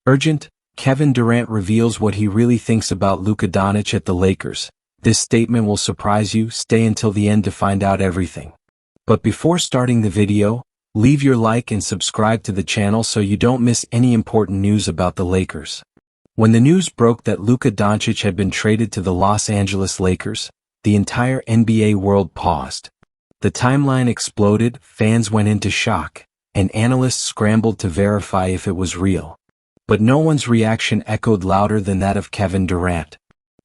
Urgent, Kevin Durant reveals what he really thinks about Luka Dončić at the Lakers. This statement will surprise you. Stay until the end to find out everything. But before starting the video, leave your like and subscribe to the channel so you don't miss any important news about the Lakers. When the news broke that Luka Dončić had been traded to the Los Angeles Lakers, the entire NBA world paused. The timeline exploded, fans went into shock, and analysts scrambled to verify if it was real. But no one's reaction echoed louder than that of Kevin Durant.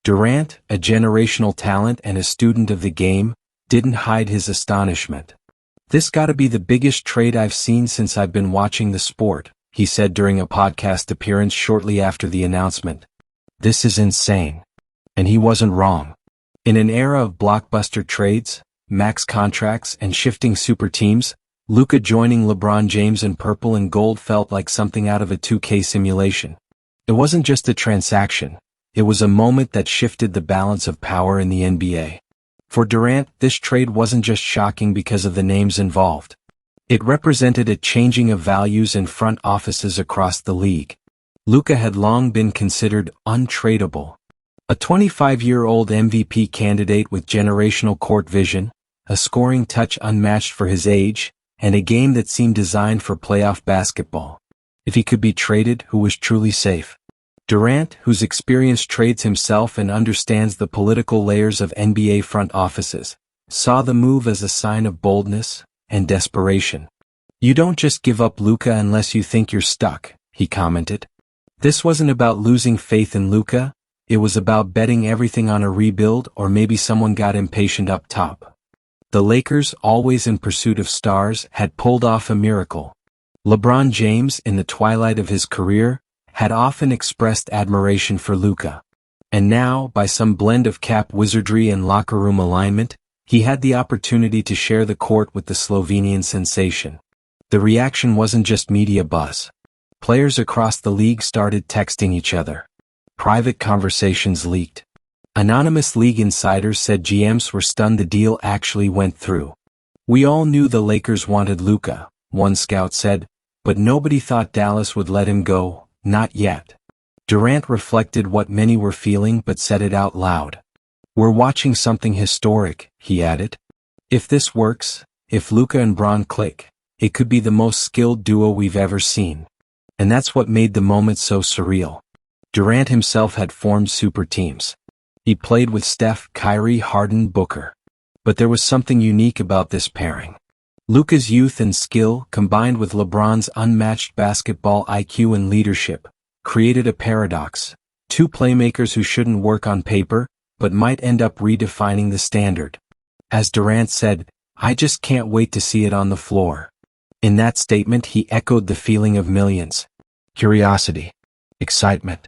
Durant, a generational talent and a student of the game, didn't hide his astonishment. "This gotta be the biggest trade I've seen since I've been watching the sport," he said during a podcast appearance shortly after the announcement. "This is insane." And he wasn't wrong. In an era of blockbuster trades, max contracts, and shifting super teams, Luka joining LeBron James in purple and gold felt like something out of a 2K simulation. It wasn't just a transaction, it was a moment that shifted the balance of power in the NBA. For Durant, this trade wasn't just shocking because of the names involved. It represented a changing of values in front offices across the league. Luka had long been considered untradeable. A 25-year-old MVP candidate with generational court vision, a scoring touch unmatched for his age, and a game that seemed designed for playoff basketball. If he could be traded, who was truly safe? Durant, whose experience trades himself and understands the political layers of NBA front offices, saw the move as a sign of boldness and desperation. "You don't just give up Luka unless you think you're stuck," he commented. This wasn't about losing faith in Luka, it was about betting everything on a rebuild, or maybe someone got impatient up top. The Lakers, always in pursuit of stars, had pulled off a miracle. LeBron James, in the twilight of his career, had often expressed admiration for Luka. And now, by some blend of cap wizardry and locker room alignment, he had the opportunity to share the court with the Slovenian sensation. The reaction wasn't just media buzz. Players across the league started texting each other. Private conversations leaked. Anonymous league insiders said GMs were stunned the deal actually went through. "We all knew the Lakers wanted Luka," one scout said, "but nobody thought Dallas would let him go, not yet." Durant reflected what many were feeling but said it out loud. "We're watching something historic," he added. "If this works, if Luka and Bron click, it could be the most skilled duo we've ever seen." And that's what made the moment so surreal. Durant himself had formed super teams. He played with Steph, Kyrie, Harden, Booker. But there was something unique about this pairing. Luka's youth and skill, combined with LeBron's unmatched basketball IQ and leadership, created a paradox. Two playmakers who shouldn't work on paper, but might end up redefining the standard. As Durant said, "I just can't wait to see it on the floor." In that statement he echoed the feeling of millions. Curiosity, excitement,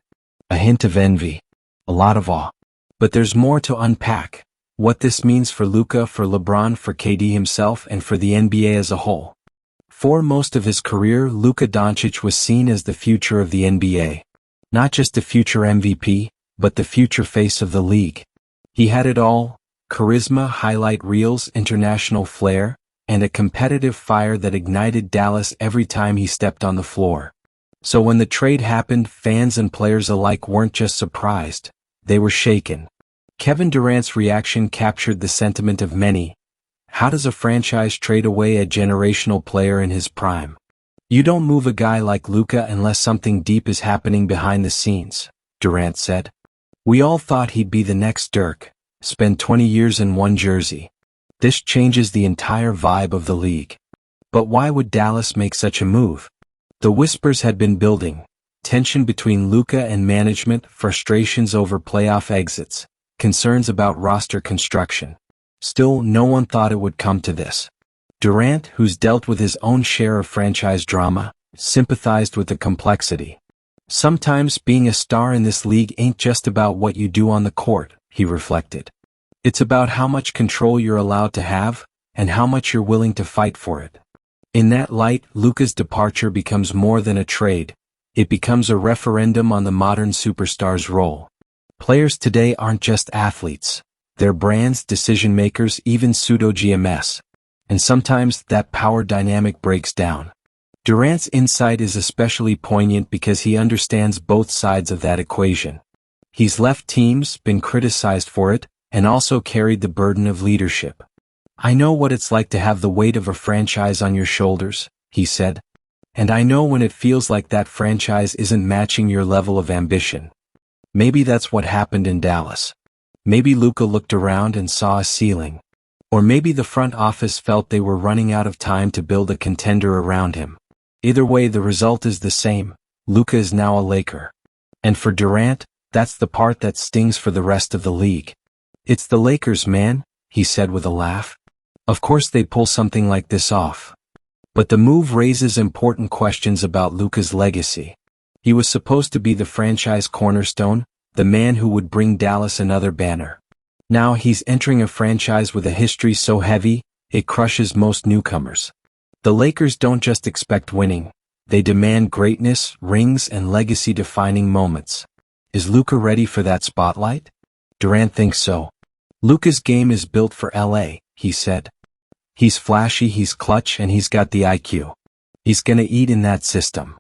a hint of envy, a lot of awe. But there's more to unpack. What this means for Luka, for LeBron, for KD himself, and for the NBA as a whole. For most of his career, Luka Dončić was seen as the future of the NBA. Not just the future MVP, but the future face of the league. He had it all: charisma, highlight reels, international flair, and a competitive fire that ignited Dallas every time he stepped on the floor. So when the trade happened, fans and players alike weren't just surprised, they were shaken. Kevin Durant's reaction captured the sentiment of many. How does a franchise trade away a generational player in his prime? "You don't move a guy like Luka unless something deep is happening behind the scenes," Durant said. "We all thought he'd be the next Dirk, spend 20 years in one jersey. This changes the entire vibe of the league." But why would Dallas make such a move? The whispers had been building. Tension between Luka and management, frustrations over playoff exits, concerns about roster construction. Still, no one thought it would come to this. Durant, who's dealt with his own share of franchise drama, sympathized with the complexity. "Sometimes being a star in this league ain't just about what you do on the court," he reflected. "It's about how much control you're allowed to have, and how much you're willing to fight for it." In that light, Luka's departure becomes more than a trade. It becomes a referendum on the modern superstar's role. Players today aren't just athletes. They're brands, decision makers, even pseudo-GMs. And sometimes that power dynamic breaks down. Durant's insight is especially poignant because he understands both sides of that equation. He's left teams, been criticized for it, and also carried the burden of leadership. "I know what it's like to have the weight of a franchise on your shoulders," he said. "And I know when it feels like that franchise isn't matching your level of ambition." Maybe that's what happened in Dallas. Maybe Luka looked around and saw a ceiling. Or maybe the front office felt they were running out of time to build a contender around him. Either way, the result is the same. Luka is now a Laker. And for Durant, that's the part that stings for the rest of the league. "It's the Lakers, man," he said with a laugh. "Of course they pull something like this off." But the move raises important questions about Luka's legacy. He was supposed to be the franchise cornerstone, the man who would bring Dallas another banner. Now he's entering a franchise with a history so heavy, it crushes most newcomers. The Lakers don't just expect winning. They demand greatness, rings, and legacy-defining moments. Is Luka ready for that spotlight? Durant thinks so. "Luka's game is built for LA, he said. "He's flashy, he's clutch, and he's got the IQ. He's gonna eat in that system."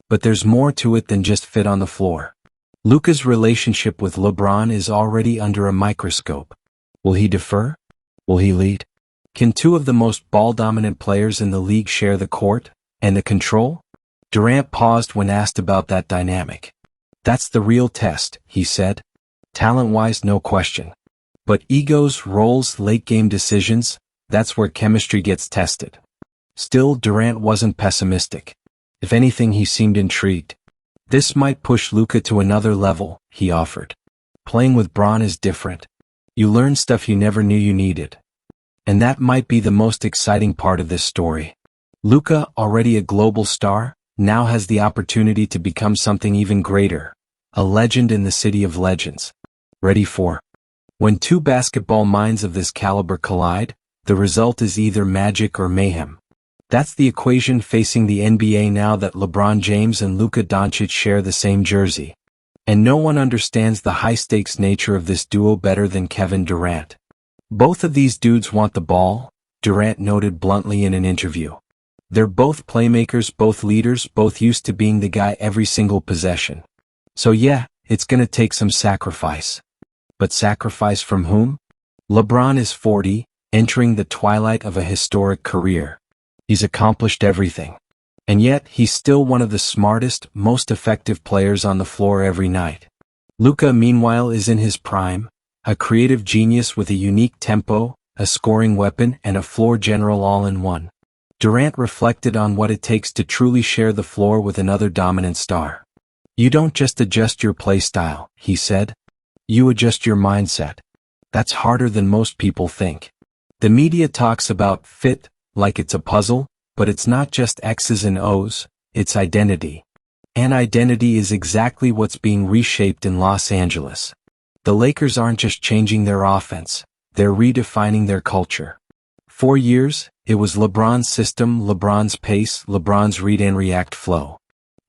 But there's more to it than just fit on the floor. Luka's relationship with LeBron is already under a microscope. Will he defer? Will he lead? Can two of the most ball-dominant players in the league share the court and the control? Durant paused when asked about that dynamic. "That's the real test," he said. "Talent-wise, no question. But egos, roles, late-game decisions, that's where chemistry gets tested." Still, Durant wasn't pessimistic. If anything, he seemed intrigued. "This might push Luka to another level," he offered. "Playing with Bron is different. You learn stuff you never knew you needed. And that might be the most exciting part of this story. Luka, already a global star, now has the opportunity to become something even greater. A legend in the city of legends. Ready for? When two basketball minds of this caliber collide, the result is either magic or mayhem. That's the equation facing the NBA now that LeBron James and Luka Dončić share the same jersey. And no one understands the high-stakes nature of this duo better than Kevin Durant. "Both of these dudes want the ball," Durant noted bluntly in an interview. "They're both playmakers, both leaders, both used to being the guy every single possession. So yeah, it's gonna take some sacrifice. But sacrifice from whom? LeBron is 40, entering the twilight of a historic career. He's accomplished everything. And yet, he's still one of the smartest, most effective players on the floor every night. Luka, meanwhile, is in his prime, a creative genius with a unique tempo, a scoring weapon, and a floor general all in one." Durant reflected on what it takes to truly share the floor with another dominant star. "You don't just adjust your play style," he said. "You adjust your mindset. That's harder than most people think. The media talks about fit like it's a puzzle, but it's not just X's and O's, it's identity. And identity is exactly what's being reshaped in Los Angeles. The Lakers aren't just changing their offense, they're redefining their culture. 4 years, it was LeBron's system, LeBron's pace, LeBron's read and react flow.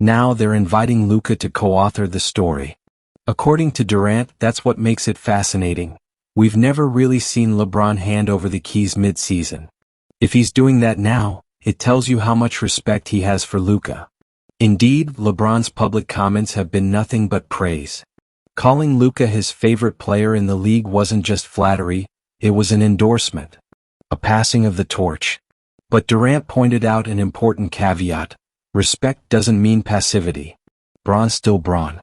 Now they're inviting Luka to co-author the story. According to Durant, that's what makes it fascinating. We've never really seen LeBron hand over the keys mid-season. If he's doing that now, it tells you how much respect he has for Luka. Indeed, LeBron's public comments have been nothing but praise. Calling Luka his favorite player in the league wasn't just flattery, it was an endorsement. A passing of the torch. But Durant pointed out an important caveat. Respect doesn't mean passivity. Bron's still Bron.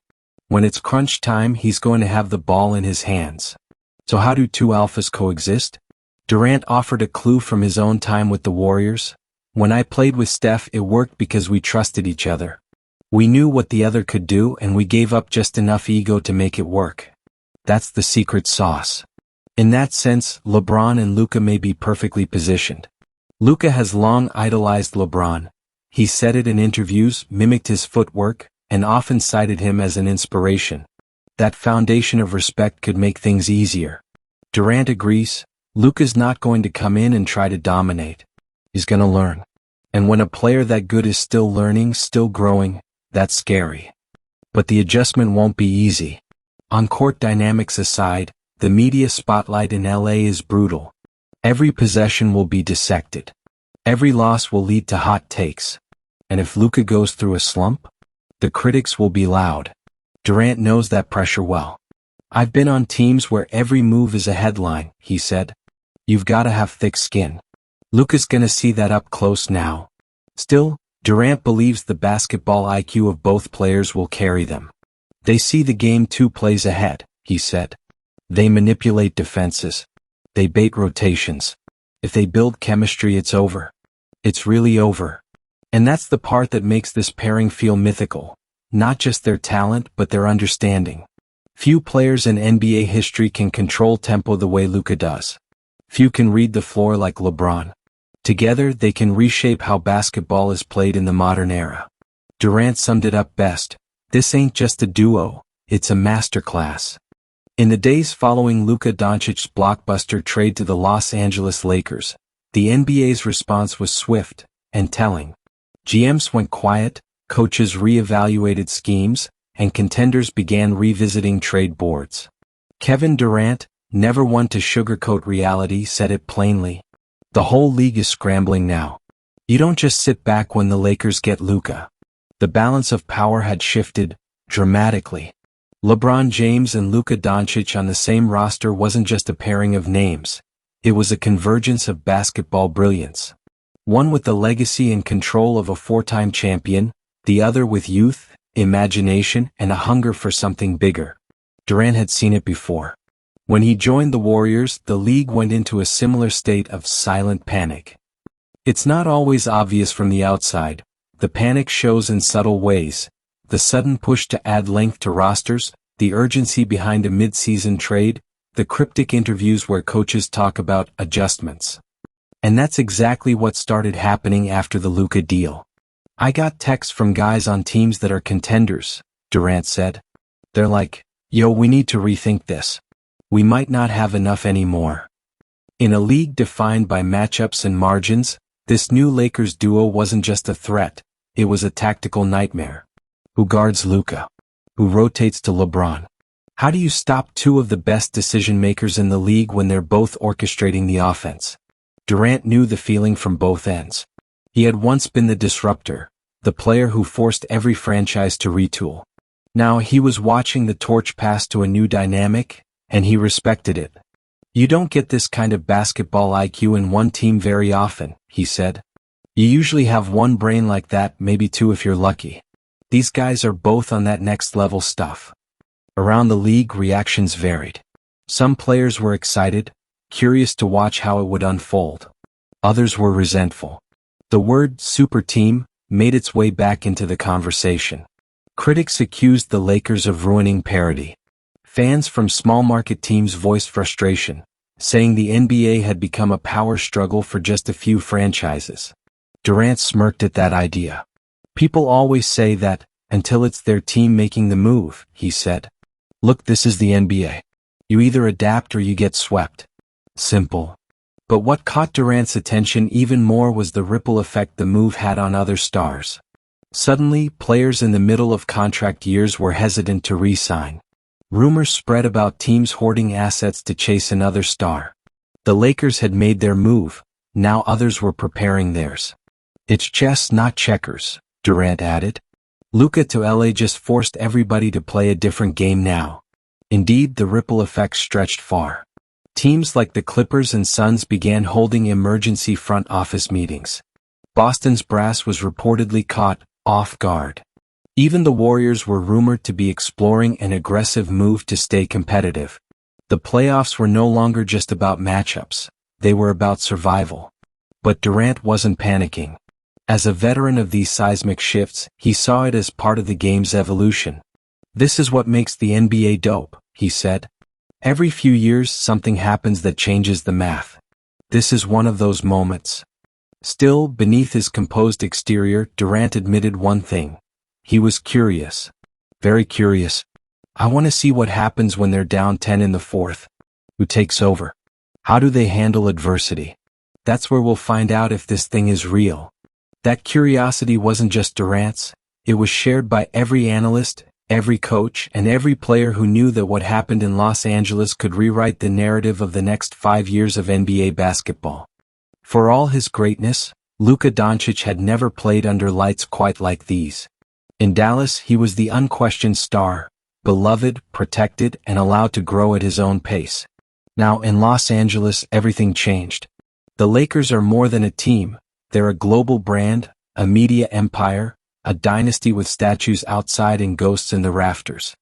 When it's crunch time, he's going to have the ball in his hands. So how do two alphas coexist? Durant offered a clue from his own time with the Warriors. "When I played with Steph, it worked because we trusted each other. We knew what the other could do and we gave up just enough ego to make it work. That's the secret sauce." In that sense, LeBron and Luka may be perfectly positioned. Luka has long idolized LeBron. He said it in interviews, mimicked his footwork, and often cited him as an inspiration. That foundation of respect could make things easier. Durant agrees. Luka's not going to come in and try to dominate. He's gonna learn. And when a player that good is still learning, still growing, that's scary. But the adjustment won't be easy. On-court dynamics aside, the media spotlight in LA is brutal. Every possession will be dissected. Every loss will lead to hot takes. And if Luka goes through a slump, the critics will be loud. Durant knows that pressure well. I've been on teams where every move is a headline, he said. You've got to have thick skin. Luka's gonna see that up close now. Still, Durant believes the basketball IQ of both players will carry them. They see the game 2 plays ahead, he said. They manipulate defenses. They bait rotations. If they build chemistry, it's over. It's really over. And that's the part that makes this pairing feel mythical. Not just their talent, but their understanding. Few players in NBA history can control tempo the way Luka does. Few can read the floor like LeBron. Together, they can reshape how basketball is played in the modern era. Durant summed it up best. This ain't just a duo, it's a masterclass. In the days following Luka Dončic's blockbuster trade to the Los Angeles Lakers, the NBA's response was swift and telling. GMs went quiet, coaches reevaluated schemes, and contenders began revisiting trade boards. Kevin Durant, never one to sugarcoat reality, said it plainly. The whole league is scrambling now. You don't just sit back when the Lakers get Luka. The balance of power had shifted dramatically. LeBron James and Luka Dončić on the same roster wasn't just a pairing of names. It was a convergence of basketball brilliance. One with the legacy and control of a 4-time champion, the other with youth, imagination, and a hunger for something bigger. Durant had seen it before. When he joined the Warriors, the league went into a similar state of silent panic. It's not always obvious from the outside. The panic shows in subtle ways. The sudden push to add length to rosters, the urgency behind a mid-season trade, the cryptic interviews where coaches talk about adjustments. And that's exactly what started happening after the Luka deal. I got texts from guys on teams that are contenders, Durant said. They're like, yo, we need to rethink this. We might not have enough anymore. In a league defined by matchups and margins, this new Lakers duo wasn't just a threat, it was a tactical nightmare. Who guards Luka? Who rotates to LeBron? How do you stop 2 of the best decision-makers in the league when they're both orchestrating the offense? Durant knew the feeling from both ends. He had once been the disruptor, the player who forced every franchise to retool. Now he was watching the torch pass to a new dynamic, and he respected it. You don't get this kind of basketball IQ in one team very often, he said. You usually have one brain like that, maybe 2 if you're lucky. These guys are both on that next level stuff. Around the league, reactions varied. Some players were excited, curious to watch how it would unfold. Others were resentful. The word super team made its way back into the conversation. Critics accused the Lakers of ruining parity. Fans from small market teams voiced frustration, saying the NBA had become a power struggle for just a few franchises. Durant smirked at that idea. People always say that, until it's their team making the move, he said. Look, this is the NBA. You either adapt or you get swept. Simple. But what caught Durant's attention even more was the ripple effect the move had on other stars. Suddenly, players in the middle of contract years were hesitant to re-sign. Rumors spread about teams hoarding assets to chase another star. The Lakers had made their move, now others were preparing theirs. It's chess, not checkers, Durant added. Luka to LA just forced everybody to play a different game now. Indeed, the ripple effect stretched far. Teams like the Clippers and Suns began holding emergency front office meetings. Boston's brass was reportedly caught off guard. Even the Warriors were rumored to be exploring an aggressive move to stay competitive. The playoffs were no longer just about matchups, they were about survival. But Durant wasn't panicking. As a veteran of these seismic shifts, he saw it as part of the game's evolution. This is what makes the NBA dope, he said. Every few years something happens that changes the math. This is one of those moments. Still, beneath his composed exterior, Durant admitted one thing. He was curious. Very curious. I want to see what happens when they're down 10 in the 4th. Who takes over? How do they handle adversity? That's where we'll find out if this thing is real. That curiosity wasn't just Durant's, it was shared by every analyst, every coach, and every player who knew that what happened in Los Angeles could rewrite the narrative of the next 5 years of NBA basketball. For all his greatness, Luka Dončić had never played under lights quite like these. In Dallas, he was the unquestioned star, beloved, protected, and allowed to grow at his own pace. Now in Los Angeles, everything changed. The Lakers are more than a team, they're a global brand, a media empire, a dynasty with statues outside and ghosts in the rafters.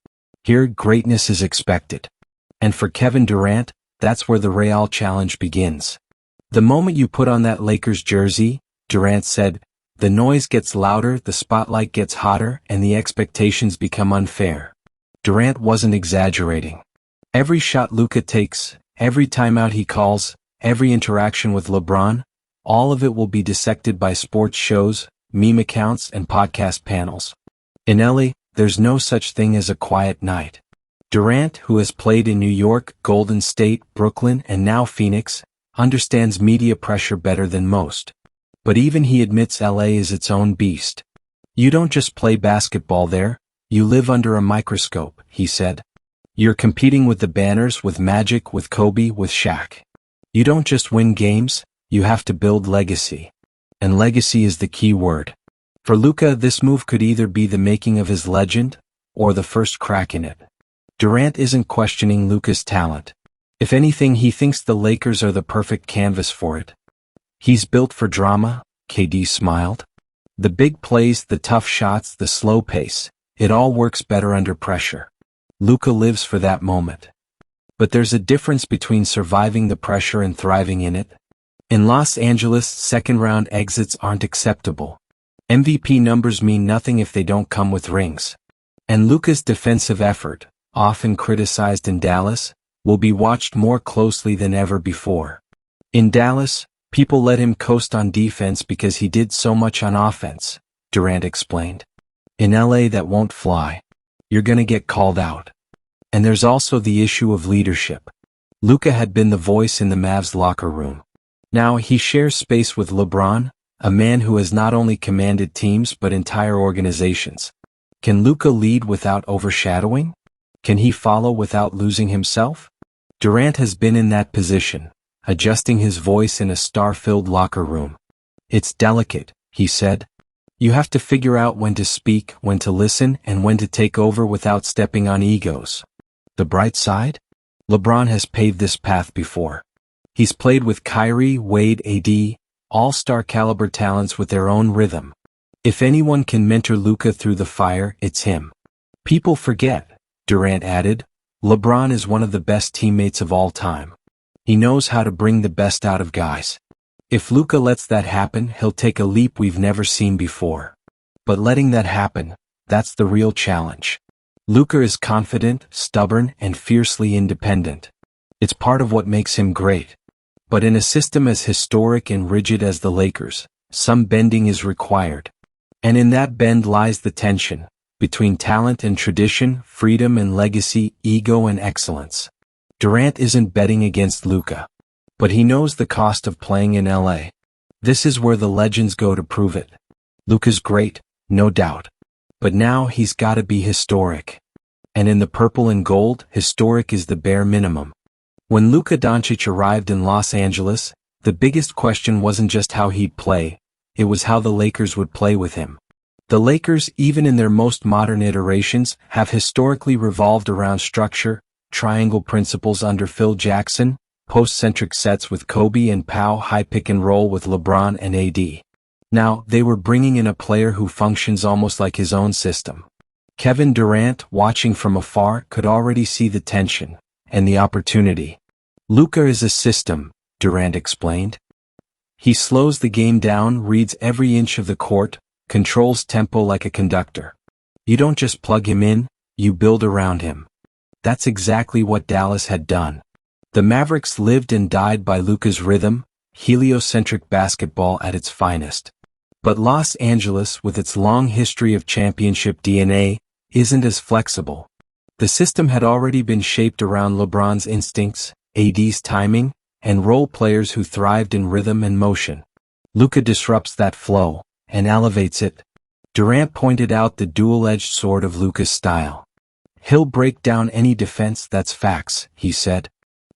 Here, greatness is expected. And for Kevin Durant, that's where the Real challenge begins. The moment you put on that Lakers jersey, Durant said, the noise gets louder, the spotlight gets hotter, and the expectations become unfair. Durant wasn't exaggerating. Every shot Luka takes, every timeout he calls, every interaction with LeBron, all of it will be dissected by sports shows, meme accounts, and podcast panels. In LA, there's no such thing as a quiet night. Durant, who has played in New York, Golden State, Brooklyn, and now Phoenix, understands media pressure better than most. But even he admits LA is its own beast. You don't just play basketball there, you live under a microscope, he said. You're competing with the banners, with Magic, with Kobe, with Shaq. You don't just win games, you have to build legacy. And legacy is the key word. For Luka, this move could either be the making of his legend, or the first crack in it. Durant isn't questioning Luka's talent. If anything, he thinks the Lakers are the perfect canvas for it. He's built for drama, KD smiled. The big plays, the tough shots, the slow pace, it all works better under pressure. Luka lives for that moment. But there's a difference between surviving the pressure and thriving in it. In Los Angeles, second-round exits aren't acceptable. MVP numbers mean nothing if they don't come with rings. And Luka's defensive effort, often criticized in Dallas, will be watched more closely than ever before. In Dallas, people let him coast on defense because he did so much on offense, Durant explained. In LA, that won't fly. You're gonna get called out. And there's also the issue of leadership. Luka had been the voice in the Mavs locker room. Now he shares space with LeBron, a man who has not only commanded teams but entire organizations. Can Luka lead without overshadowing? Can he follow without losing himself? Durant has been in that position, adjusting his voice in a star-filled locker room. It's delicate, he said. You have to figure out when to speak, when to listen, and when to take over without stepping on egos. The bright side? LeBron has paved this path before. He's played with Kyrie, Wade, AD, all-star caliber talents with their own rhythm. If anyone can mentor Luka through the fire, it's him. People forget, Durant added, LeBron is one of the best teammates of all time. He knows how to bring the best out of guys. If Luka lets that happen, he'll take a leap we've never seen before. But letting that happen, that's the real challenge. Luka is confident, stubborn, and fiercely independent. It's part of what makes him great. But in a system as historic and rigid as the Lakers, some bending is required. And in that bend lies the tension, between talent and tradition, freedom and legacy, ego and excellence. Durant isn't betting against Luka. But he knows the cost of playing in LA. This is where the legends go to prove it. Luka's great, no doubt. But now he's gotta be historic. And in the purple and gold, historic is the bare minimum. When Luka Dončić arrived in Los Angeles, the biggest question wasn't just how he'd play, it was how the Lakers would play with him. The Lakers, even in their most modern iterations, have historically revolved around structure, triangle principles under Phil Jackson, post-centric sets with Kobe and Pau, high pick and roll with LeBron and AD. Now, they were bringing in a player who functions almost like his own system. Kevin Durant, watching from afar, could already see the tension and the opportunity. Luka is a system, Durant explained. He slows the game down, reads every inch of the court, controls tempo like a conductor. You don't just plug him in, you build around him. That's exactly what Dallas had done. The Mavericks lived and died by Luka's rhythm, heliocentric basketball at its finest. But Los Angeles, with its long history of championship DNA, isn't as flexible. The system had already been shaped around LeBron's instincts, AD's timing, and role players who thrived in rhythm and motion. Luka disrupts that flow, and elevates it. Durant pointed out the dual-edged sword of Luka's style. He'll break down any defense, that's facts, he said.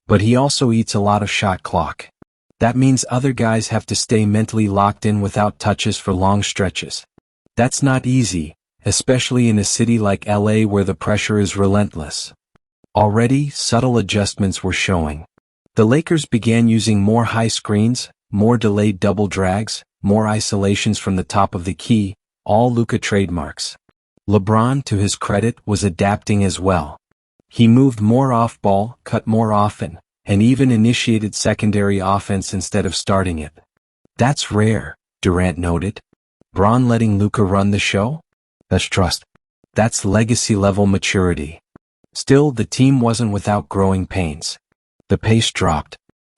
But he also eats a lot of shot clock. That means other guys have to stay mentally locked in without touches for long stretches. That's not easy, especially in a city like LA where the pressure is relentless. Already, subtle adjustments were showing. The Lakers began using more high screens, more delayed double drags, more isolations from the top of the key, all Luka trademarks. LeBron, to his credit, was adapting as well. He moved more off-ball, cut more often, and even initiated secondary offense instead of starting it. That's rare, Durant noted. Bron letting Luka run the show? That's trust. That's legacy-level maturity. Still, the team wasn't without growing pains. The pace dropped.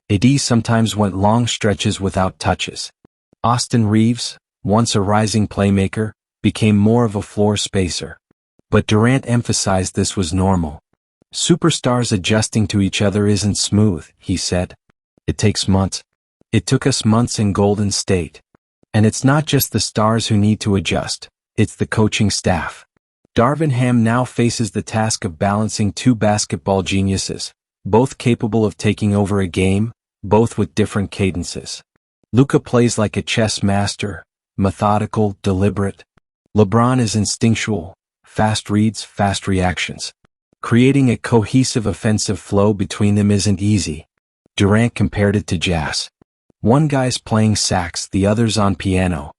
AD sometimes went long stretches without touches. Austin Reeves, once a rising playmaker, became more of a floor spacer. But Durant emphasized this was normal. Superstars adjusting to each other isn't smooth, he said. It takes months. It took us months in Golden State. And it's not just the stars who need to adjust, it's the coaching staff. Darvin Ham now faces the task of balancing two basketball geniuses, both capable of taking over a game, both with different cadences. Luka plays like a chess master, methodical, deliberate. LeBron is instinctual, fast reads, fast reactions. Creating a cohesive offensive flow between them isn't easy. Durant compared it to jazz. One guy's playing sax, the other's on piano.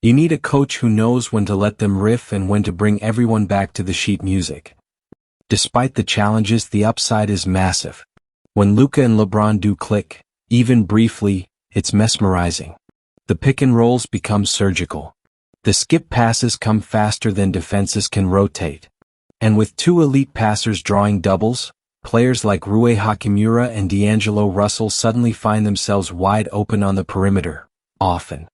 You need a coach who knows when to let them riff and when to bring everyone back to the sheet music. Despite the challenges, the upside is massive. When Luka and LeBron do click, even briefly, it's mesmerizing. The pick and rolls become surgical. The skip passes come faster than defenses can rotate. And with two elite passers drawing doubles, players like Rui Hachimura and D'Angelo Russell suddenly find themselves wide open on the perimeter, often.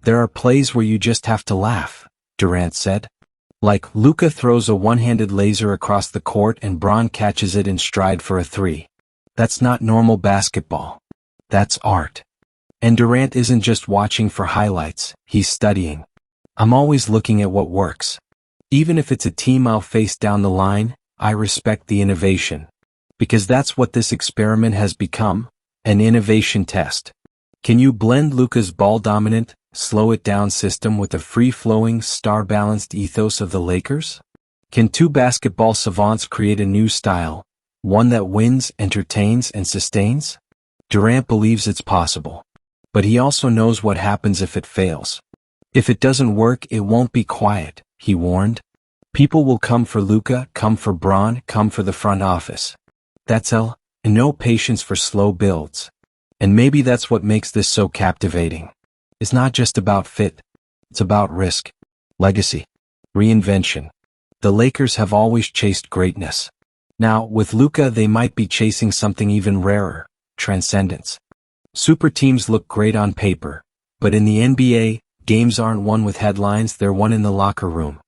There are plays where you just have to laugh, Durant said. Like, Luka throws a one-handed laser across the court and Bron catches it in stride for a three. That's not normal basketball. That's art. And Durant isn't just watching for highlights, he's studying. I'm always looking at what works. Even if it's a team I'll face down the line, I respect the innovation. Because that's what this experiment has become, an innovation test. Can you blend Luka's ball-dominant, slow-it-down system with the free-flowing, star-balanced ethos of the Lakers? Can two basketball savants create a new style, one that wins, entertains, and sustains? Durant believes it's possible. But he also knows what happens if it fails. If it doesn't work, it won't be quiet, he warned. People will come for Luka, come for Bron, come for the front office. That's and no patience for slow builds. And maybe that's what makes this so captivating. It's not just about fit. It's about risk, legacy, reinvention. The Lakers have always chased greatness. Now, with Luka, they might be chasing something even rarer, transcendence. Super teams look great on paper, but in the NBA, games aren't won with headlines, they're won in the locker room.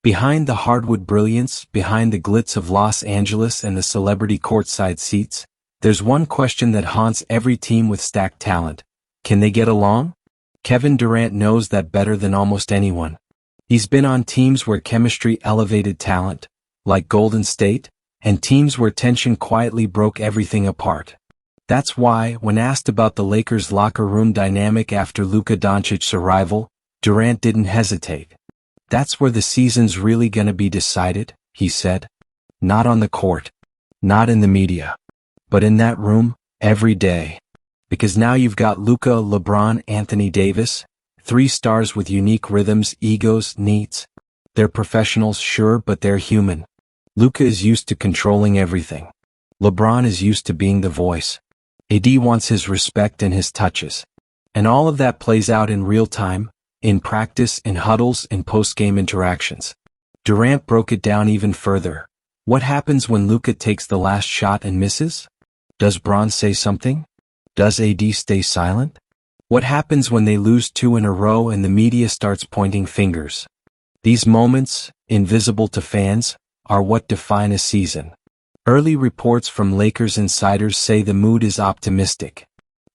Behind the hardwood brilliance, behind the glitz of Los Angeles and the celebrity courtside seats, there's one question that haunts every team with stacked talent. Can they get along? Kevin Durant knows that better than almost anyone. He's been on teams where chemistry elevated talent, like Golden State, and teams where tension quietly broke everything apart. That's why, when asked about the Lakers' locker room dynamic after Luka Dončic's arrival, Durant didn't hesitate. That's where the season's really gonna be decided, he said. Not on the court. Not in the media. But in that room, every day. Because now you've got Luka, LeBron, Anthony Davis, three stars with unique rhythms, egos, needs. They're professionals, sure, but they're human. Luka is used to controlling everything. LeBron is used to being the voice. AD wants his respect and his touches. And all of that plays out in real time, in practice, in huddles, in post-game interactions. Durant broke it down even further. What happens when Luka takes the last shot and misses? Does Bron say something? Does AD stay silent? What happens when they lose two in a row and the media starts pointing fingers? These moments, invisible to fans, are what define a season. Early reports from Lakers insiders say the mood is optimistic.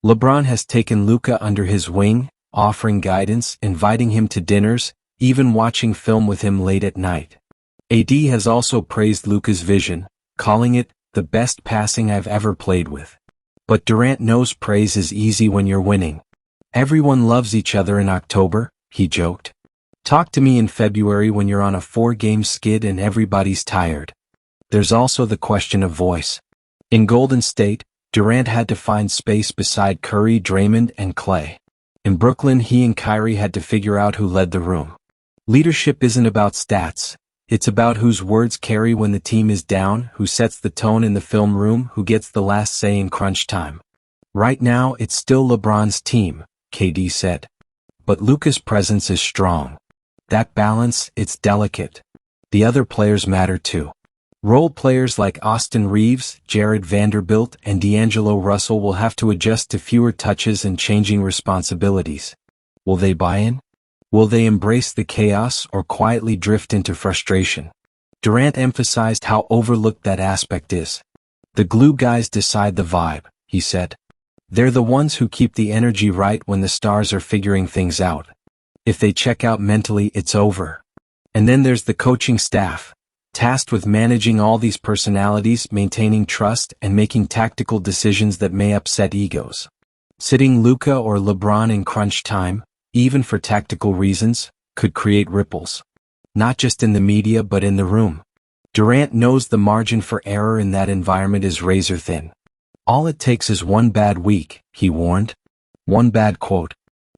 LeBron has taken Luka under his wing, offering guidance, inviting him to dinners, even watching film with him late at night. AD has also praised Luka's vision, calling it the best passing I've ever played with. But Durant knows praise is easy when you're winning. Everyone loves each other in October, he joked. Talk to me in February when you're on a 4-game skid and everybody's tired. There's also the question of voice. In Golden State, Durant had to find space beside Curry, Draymond, and Klay. In Brooklyn, he and Kyrie had to figure out who led the room. Leadership isn't about stats. It's about whose words carry when the team is down, who sets the tone in the film room, who gets the last say in crunch time. Right now, it's still LeBron's team, KD said. But Luka's presence is strong. That balance, it's delicate. The other players matter too. Role players like Austin Reeves, Jared Vanderbilt, and D'Angelo Russell will have to adjust to fewer touches and changing responsibilities. Will they buy in? Will they embrace the chaos or quietly drift into frustration? Durant emphasized how overlooked that aspect is. The glue guys decide the vibe, he said. They're the ones who keep the energy right when the stars are figuring things out. If they check out mentally, it's over. And then there's the coaching staff, tasked with managing all these personalities, maintaining trust, and making tactical decisions that may upset egos. Sitting Luka or LeBron in crunch time, even for tactical reasons, could create ripples. Not just in the media but in the room. Durant knows the margin for error in that environment is razor thin. All it takes is one bad week, he warned. One bad quote.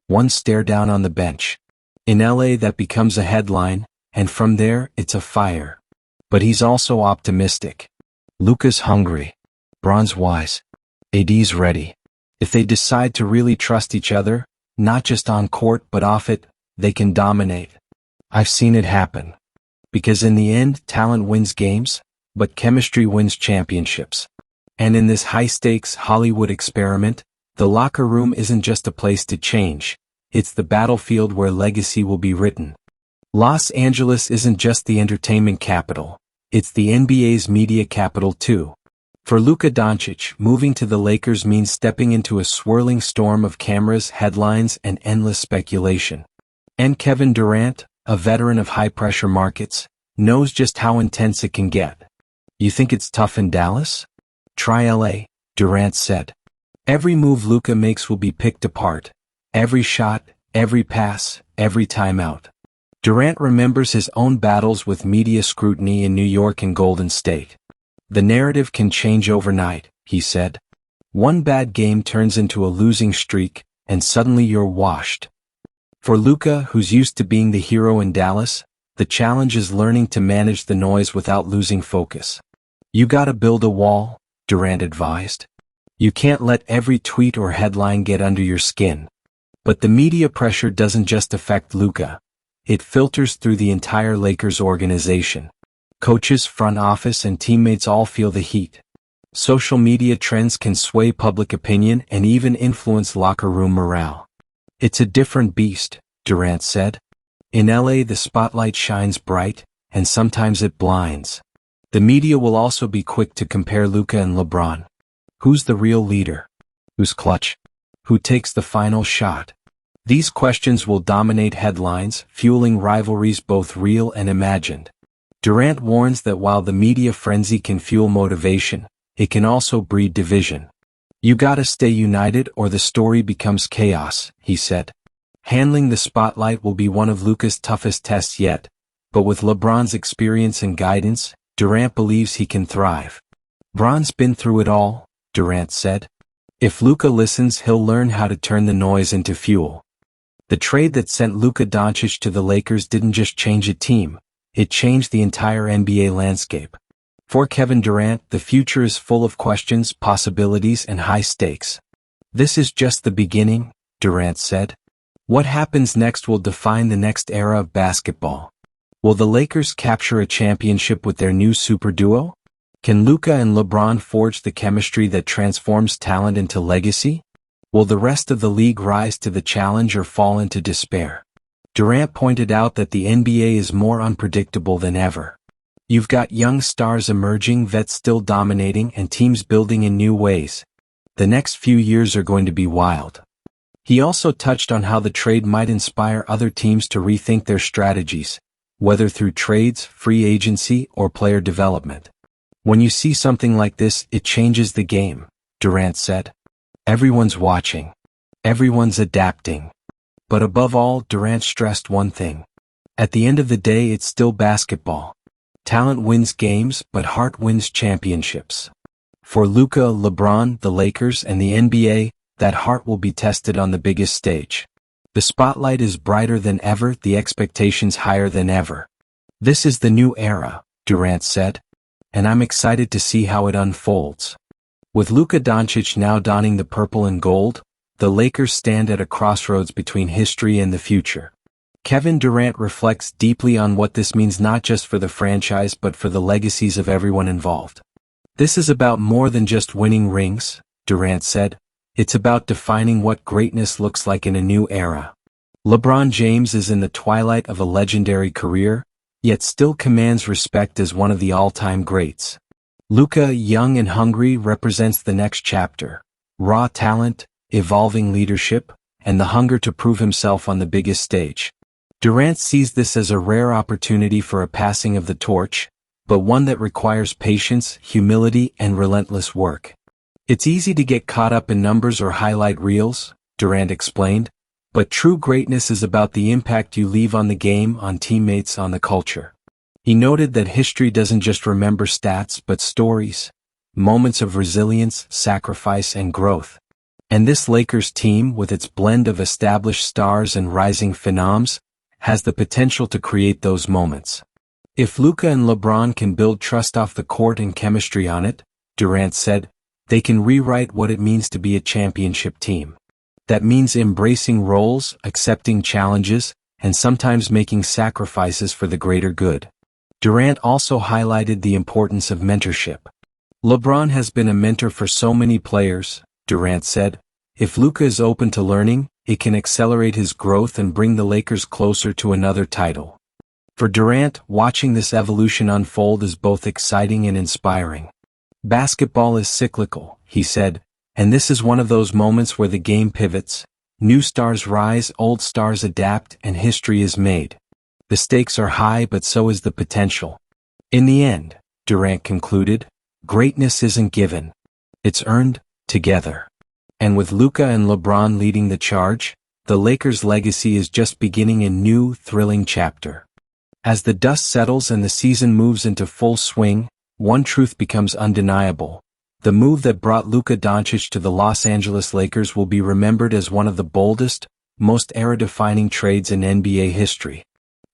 One stare down on the bench. In LA that becomes a headline, and from there, it's a fire. But he's also optimistic. Luka's hungry. Bron's wise. AD's ready. If they decide to really trust each other, not just on court but off it, they can dominate. I've seen it happen. Because in the end, talent wins games, but chemistry wins championships. And in this high-stakes Hollywood experiment, the locker room isn't just a place to change. It's the battlefield where legacy will be written. Los Angeles isn't just the entertainment capital. It's the NBA's media capital too. For Luka Dončić, moving to the Lakers means stepping into a swirling storm of cameras, headlines, and endless speculation. And Kevin Durant, a veteran of high-pressure markets, knows just how intense it can get. You think it's tough in Dallas? Try LA, Durant said. Every move Luka makes will be picked apart. Every shot, every pass, every timeout. Durant remembers his own battles with media scrutiny in New York and Golden State. The narrative can change overnight, he said. One bad game turns into a losing streak, and suddenly you're washed. For Luka, who's used to being the hero in Dallas, the challenge is learning to manage the noise without losing focus. You gotta build a wall, Durant advised. You can't let every tweet or headline get under your skin. But the media pressure doesn't just affect Luka. It filters through the entire Lakers organization. Coaches, front office, and teammates all feel the heat. Social media trends can sway public opinion and even influence locker room morale. It's a different beast, Durant said. In LA, the spotlight shines bright, and sometimes it blinds. The media will also be quick to compare Luka and LeBron. Who's the real leader? Who's clutch? Who takes the final shot? These questions will dominate headlines, fueling rivalries both real and imagined. Durant warns that while the media frenzy can fuel motivation, it can also breed division. You gotta stay united or the story becomes chaos, he said. Handling the spotlight will be one of Luka's toughest tests yet, but with LeBron's experience and guidance, Durant believes he can thrive. Bron's been through it all, Durant said. If Luka listens, he'll learn how to turn the noise into fuel. The trade that sent Luka Dončić to the Lakers didn't just change a team, it changed the entire NBA landscape. For Kevin Durant, the future is full of questions, possibilities, and high stakes. This is just the beginning, Durant said. What happens next will define the next era of basketball. Will the Lakers capture a championship with their new super duo? Can Luka and LeBron forge the chemistry that transforms talent into legacy? Will the rest of the league rise to the challenge or fall into despair? Durant pointed out that the NBA is more unpredictable than ever. You've got young stars emerging, vets still dominating, and teams building in new ways. The next few years are going to be wild. He also touched on how the trade might inspire other teams to rethink their strategies, whether through trades, free agency, or player development. When you see something like this, it changes the game, Durant said. Everyone's watching. Everyone's adapting. But above all, Durant stressed one thing. At the end of the day, it's still basketball. Talent wins games, but heart wins championships. For Luka, LeBron, the Lakers, and the NBA, that heart will be tested on the biggest stage. The spotlight is brighter than ever, the expectations higher than ever. This is the new era, Durant said. And I'm excited to see how it unfolds. With Luka Dončić now donning the purple and gold, the Lakers stand at a crossroads between history and the future. Kevin Durant reflects deeply on what this means not just for the franchise but for the legacies of everyone involved. This is about more than just winning rings, Durant said. It's about defining what greatness looks like in a new era. LeBron James is in the twilight of a legendary career, yet still commands respect as one of the all-time greats. Luka, young and hungry, represents the next chapter. Raw talent, evolving leadership, and the hunger to prove himself on the biggest stage. Durant sees this as a rare opportunity for a passing of the torch, but one that requires patience, humility, and relentless work. It's easy to get caught up in numbers or highlight reels, Durant explained, but true greatness is about the impact you leave on the game, on teammates, on the culture. He noted that history doesn't just remember stats but stories, moments of resilience, sacrifice, and growth. And this Lakers team, with its blend of established stars and rising phenoms, has the potential to create those moments. If Luka and LeBron can build trust off the court and chemistry on it, Durant said, they can rewrite what it means to be a championship team. That means embracing roles, accepting challenges, and sometimes making sacrifices for the greater good. Durant also highlighted the importance of mentorship. LeBron has been a mentor for so many players, Durant said. If Luka is open to learning, it can accelerate his growth and bring the Lakers closer to another title. For Durant, watching this evolution unfold is both exciting and inspiring. Basketball is cyclical, he said, and this is one of those moments where the game pivots, new stars rise, old stars adapt, and history is made. The stakes are high, but so is the potential. In the end, Durant concluded, greatness isn't given. It's earned, together. And with Luka and LeBron leading the charge, the Lakers' legacy is just beginning a new, thrilling chapter. As the dust settles and the season moves into full swing, one truth becomes undeniable. The move that brought Luka Dončić to the Los Angeles Lakers will be remembered as one of the boldest, most era-defining trades in NBA history.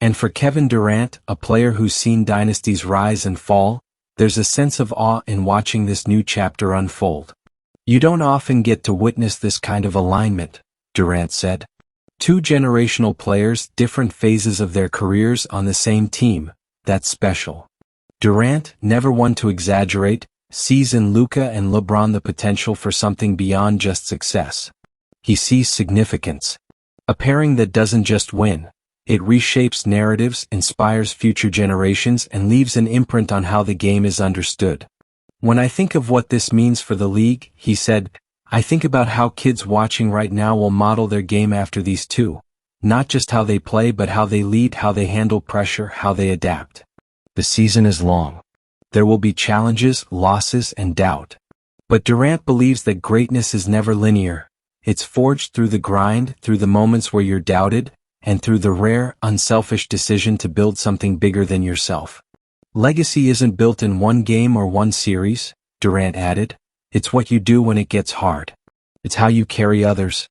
And for Kevin Durant, a player who's seen dynasties rise and fall, there's a sense of awe in watching this new chapter unfold. You don't often get to witness this kind of alignment, Durant said. Two generational players, different phases of their careers on the same team, that's special. Durant, never one to exaggerate, sees in Luka and LeBron the potential for something beyond just success. He sees significance. A pairing that doesn't just win. It reshapes narratives, inspires future generations, and leaves an imprint on how the game is understood. When I think of what this means for the league, he said, I think about how kids watching right now will model their game after these two. Not just how they play but how they lead, how they handle pressure, how they adapt. The season is long. There will be challenges, losses, and doubt. But Durant believes that greatness is never linear. It's forged through the grind, through the moments where you're doubted, and through the rare, unselfish decision to build something bigger than yourself. Legacy isn't built in one game or one series, Durant added. It's what you do when it gets hard. It's how you carry others.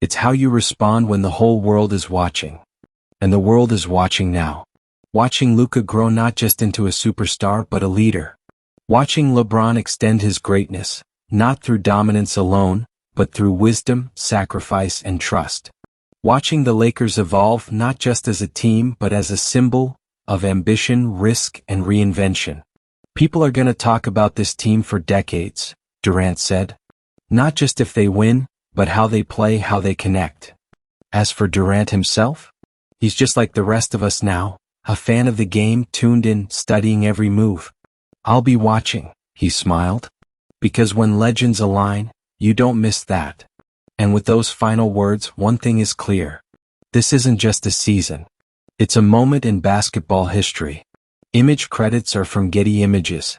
It's how you respond when the whole world is watching. And the world is watching now. Watching Luka grow not just into a superstar but a leader. Watching LeBron extend his greatness, not through dominance alone, but through wisdom, sacrifice, and trust. Watching the Lakers evolve not just as a team but as a symbol of ambition, risk, and reinvention. People are going to talk about this team for decades, Durant said. Not just if they win, but how they play, how they connect. As for Durant himself, he's just like the rest of us now, a fan of the game, tuned in, studying every move. I'll be watching, he smiled. Because when legends align, you don't miss that. And with those final words, one thing is clear. This isn't just a season. It's a moment in basketball history. Image credits are from Getty Images.